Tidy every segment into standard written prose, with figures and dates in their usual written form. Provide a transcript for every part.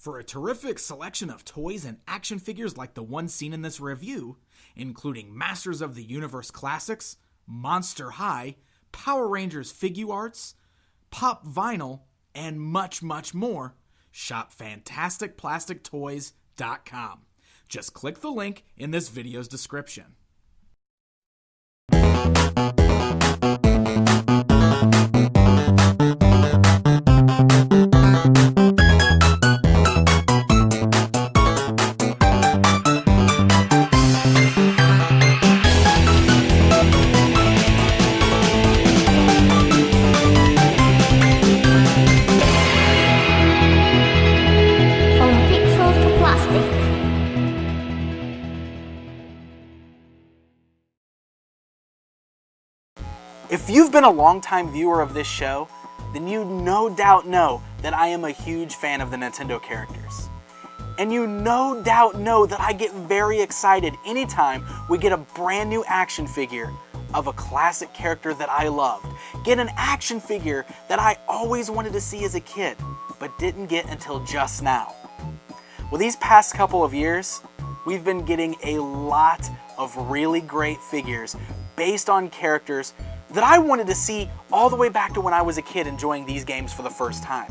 For a terrific selection of toys and action figures like the one seen in this review, including Masters of the Universe classics, Monster High, Power Rangers Figuarts, Pop Vinyl, and much, much more, shop FantasticPlasticToys.com. Just click the link in this video's description. If you've been a longtime viewer of this show, then you no doubt know that I am a huge fan of the Nintendo characters. And you no doubt know that I get very excited anytime we get a brand new action figure of a classic character that I loved. Get an action figure that I always wanted to see as a kid, but didn't get until just now. Well, these past couple of years, we've been getting a lot of really great figures based on characters that I wanted to see all the way back to when I was a kid enjoying these games for the first time.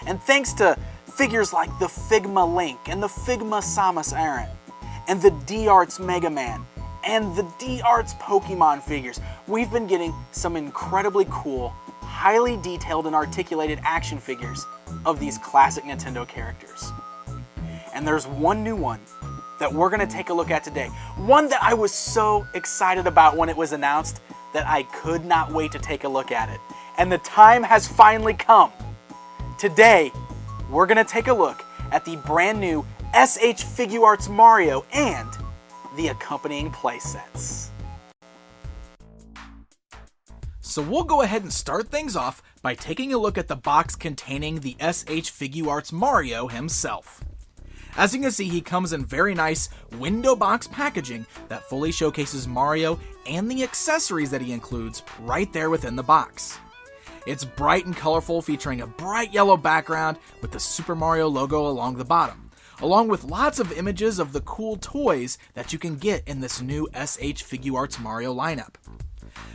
And thanks to figures like the Figma Link and the Figma Samus Aran and the D-Arts Mega Man and the D-Arts Pokemon figures, we've been getting some incredibly cool, highly detailed and articulated action figures of these classic Nintendo characters. And there's one new one that we're going to take a look at today. One that I was so excited about when it was announced that I could not wait to take a look at it. And the time has finally come. Today, we're going to take a look at the brand new SH Figuarts Mario and the accompanying playsets. So we'll go ahead and start things off by taking a look at the box containing the SH Figuarts Mario himself. As you can see, he comes in very nice window box packaging that fully showcases Mario and the accessories that he includes right there within the box. It's bright and colorful, featuring a bright yellow background with the Super Mario logo along the bottom, along with lots of images of the cool toys that you can get in this new SH Figuarts Mario lineup.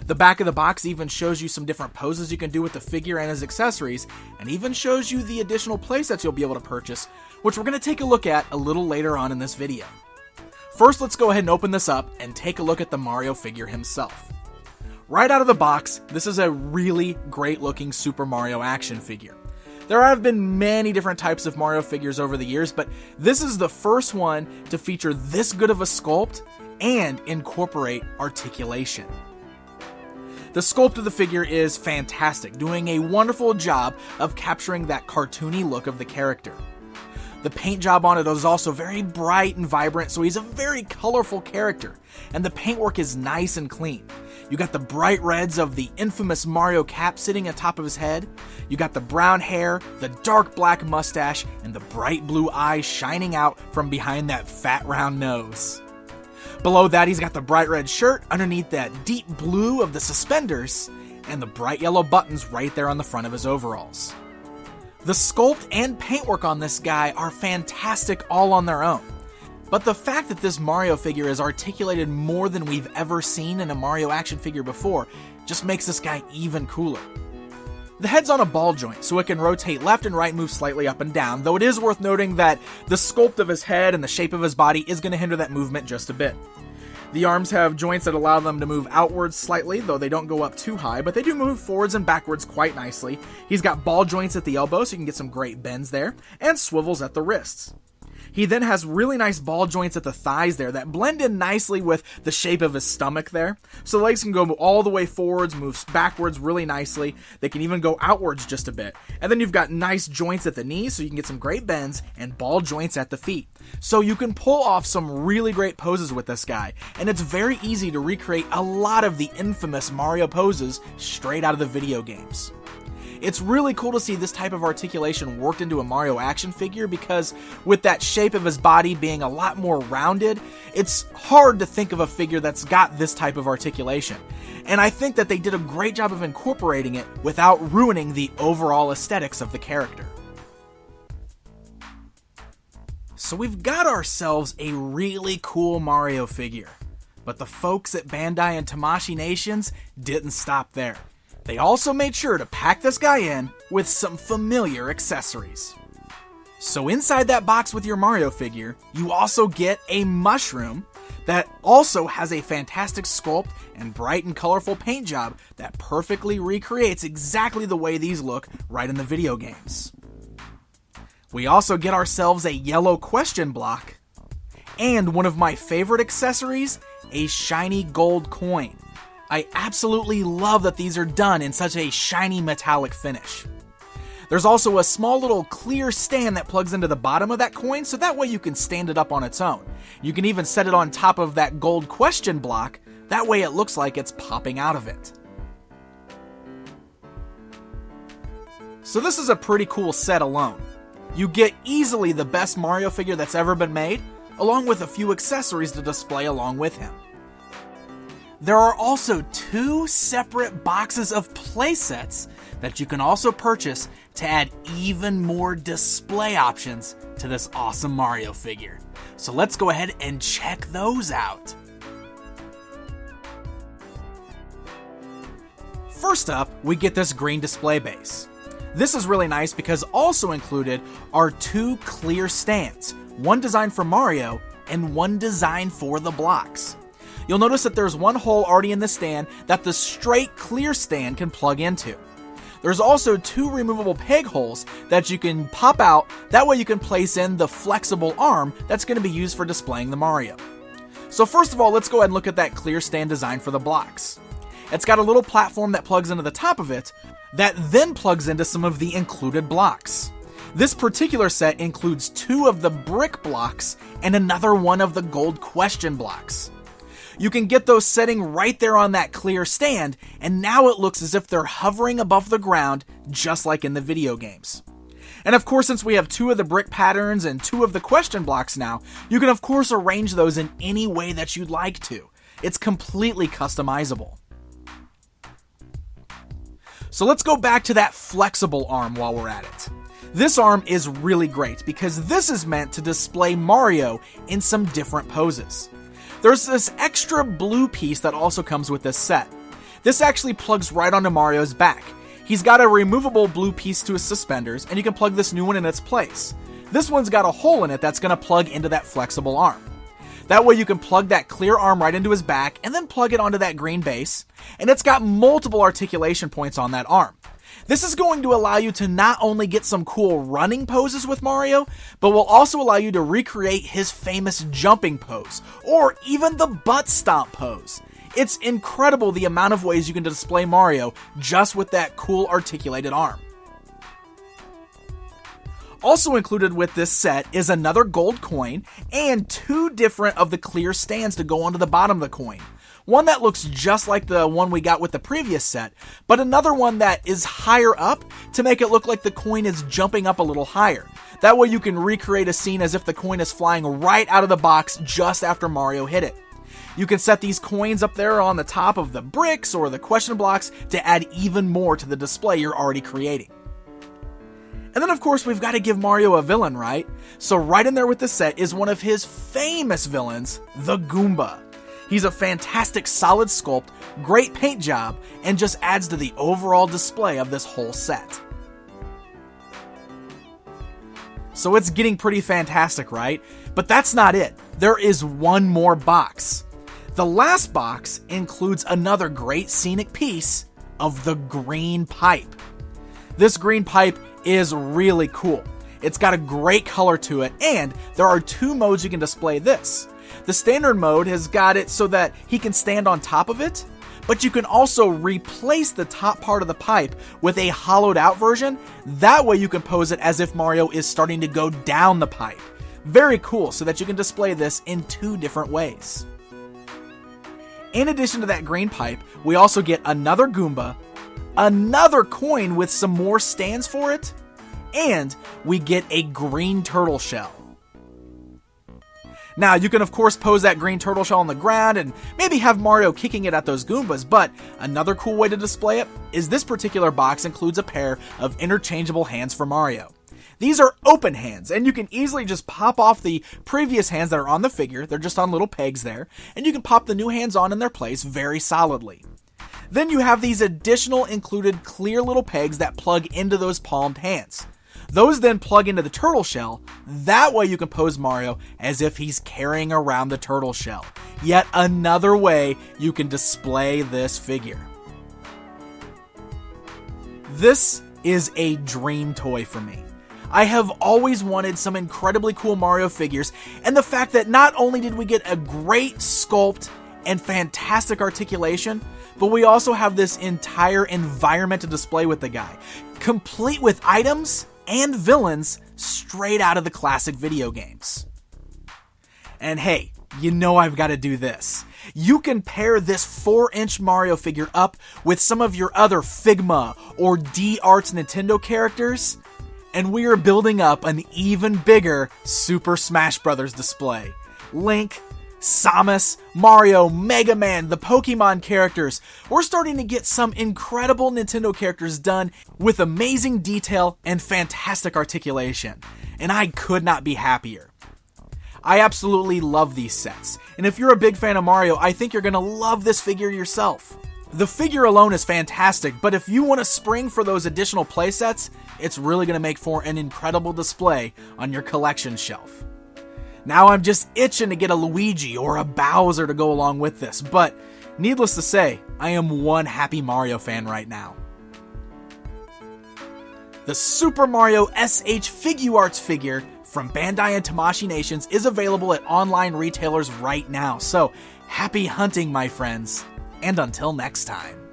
The back of the box even shows you some different poses you can do with the figure and his accessories, and even shows you the additional playsets you'll be able to purchase, which we're going to take a look at a little later on in this video. First, let's go ahead and open this up and take a look at the Mario figure himself. Right out of the box, this is a really great looking Super Mario action figure. There have been many different types of Mario figures over the years, but this is the first one to feature this good of a sculpt and incorporate articulation. The sculpt of the figure is fantastic, doing a wonderful job of capturing that cartoony look of the character. The paint job on it is also very bright and vibrant, so he's a very colorful character, and the paintwork is nice and clean. You got the bright reds of the infamous Mario cap sitting atop of his head, you got the brown hair, the dark black mustache, and the bright blue eyes shining out from behind that fat round nose. Below that, he's got the bright red shirt, underneath that deep blue of the suspenders, and the bright yellow buttons right there on the front of his overalls. The sculpt and paintwork on this guy are fantastic all on their own, but the fact that this Mario figure is articulated more than we've ever seen in a Mario action figure before just makes this guy even cooler. The head's on a ball joint, so it can rotate left and right, move slightly up and down, though it is worth noting that the sculpt of his head and the shape of his body is going to hinder that movement just a bit. The arms have joints that allow them to move outwards slightly, though they don't go up too high, but they do move forwards and backwards quite nicely. He's got ball joints at the elbow, so you can get some great bends there, and swivels at the wrists. He then has really nice ball joints at the thighs there that blend in nicely with the shape of his stomach there. So the legs can go all the way forwards, moves backwards really nicely. They can even go outwards just a bit. And then you've got nice joints at the knees, so you can get some great bends, and ball joints at the feet. So you can pull off some really great poses with this guy, and it's very easy to recreate a lot of the infamous Mario poses straight out of the video games. It's really cool to see this type of articulation worked into a Mario action figure, because with that shape of his body being a lot more rounded, it's hard to think of a figure that's got this type of articulation. And I think that they did a great job of incorporating it without ruining the overall aesthetics of the character. So we've got ourselves a really cool Mario figure. But the folks at Bandai and Tamashii Nations didn't stop there. They also made sure to pack this guy in with some familiar accessories. So inside that box with your Mario figure, you also get a mushroom that also has a fantastic sculpt and bright and colorful paint job that perfectly recreates exactly the way these look right in the video games. We also get ourselves a yellow question block, and one of my favorite accessories, a shiny gold coin. I absolutely love that these are done in such a shiny metallic finish. There's also a small little clear stand that plugs into the bottom of that coin, so that way you can stand it up on its own. You can even set it on top of that gold question block, that way it looks like it's popping out of it. So this is a pretty cool set alone. You get easily the best Mario figure that's ever been made, along with a few accessories to display along with him. There are also 2 separate boxes of playsets that you can also purchase to add even more display options to this awesome Mario figure. So let's go ahead and check those out. First up, we get this green display base. This is really nice because also included are 2 clear stands, one designed for Mario and one designed for the blocks. You'll notice that there's one hole already in the stand that the straight clear stand can plug into. There's also 2 removable peg holes that you can pop out, that way you can place in the flexible arm that's going to be used for displaying the Mario. So first of all, let's go ahead and look at that clear stand design for the blocks. It's got a little platform that plugs into the top of it, that then plugs into some of the included blocks. This particular set includes 2 of the brick blocks and another one of the gold question blocks. You can get those setting right there on that clear stand, and now it looks as if they're hovering above the ground, just like in the video games. And of course, since we have 2 of the brick patterns and 2 of the question blocks now, you can of course arrange those in any way that you'd like to. It's completely customizable. So let's go back to that flexible arm while we're at it. This arm is really great because this is meant to display Mario in some different poses. There's this extra blue piece that also comes with this set. This actually plugs right onto Mario's back. He's got a removable blue piece to his suspenders, and you can plug this new one in its place. This one's got a hole in it that's going to plug into that flexible arm. That way you can plug that clear arm right into his back and then plug it onto that green base, and it's got multiple articulation points on that arm. This is going to allow you to not only get some cool running poses with Mario, but will also allow you to recreate his famous jumping pose, or even the butt stomp pose. It's incredible the amount of ways you can display Mario just with that cool articulated arm. Also included with this set is another gold coin and 2 different of the clear stands to go onto the bottom of the coin. One that looks just like the one we got with the previous set, but another one that is higher up to make it look like the coin is jumping up a little higher. That way you can recreate a scene as if the coin is flying right out of the box just after Mario hit it. You can set these coins up there on the top of the bricks or the question blocks to add even more to the display you're already creating. And then of course we've got to give Mario a villain, right? So right in there with the set is one of his famous villains, the Goomba. He's a fantastic solid sculpt, great paint job, and just adds to the overall display of this whole set. So it's getting pretty fantastic, right? But that's not it. There is one more box. The last box includes another great scenic piece of the green pipe. This green pipe is really cool. It's got a great color to it, and there are 2 modes you can display this. The standard mode has got it so that he can stand on top of it, but you can also replace the top part of the pipe with a hollowed out version. That way you can pose it as if Mario is starting to go down the pipe. Very cool, so that you can display this in 2 different ways. In addition to that green pipe, we also get another Goomba, another coin with some more stands for it, and we get a green turtle shell. Now, you can of course pose that green turtle shell on the ground and maybe have Mario kicking it at those Goombas, but another cool way to display it is this particular box includes a pair of interchangeable hands for Mario. These are open hands, and you can easily just pop off the previous hands that are on the figure. They're just on little pegs there, and you can pop the new hands on in their place very solidly. Then you have these additional included clear little pegs that plug into those palmed hands. Those then plug into the turtle shell. That way you can pose Mario as if he's carrying around the turtle shell. Yet another way you can display this figure. This is a dream toy for me. I have always wanted some incredibly cool Mario figures, and the fact that not only did we get a great sculpt and fantastic articulation, but we also have this entire environment to display with the guy, complete with items and villains straight out of the classic video games. And hey, you know I've got to do this. You can pair this 4-inch Mario figure up with some of your other Figma or D-Arts Nintendo characters, and we are building up an even bigger Super Smash Bros. Display. Link, Samus, Mario, Mega Man, the Pokemon characters. We're starting to get some incredible Nintendo characters done with amazing detail and fantastic articulation, and I could not be happier. I absolutely love these sets, and if you're a big fan of Mario, I think you're going to love this figure yourself. The figure alone is fantastic, but if you want to spring for those additional playsets, it's really going to make for an incredible display on your collection shelf. Now I'm just itching to get a Luigi or a Bowser to go along with this, but needless to say, I am one happy Mario fan right now. The Super Mario SH Figuarts figure from Bandai and Tamashii Nations is available at online retailers right now, so happy hunting, my friends, and until next time.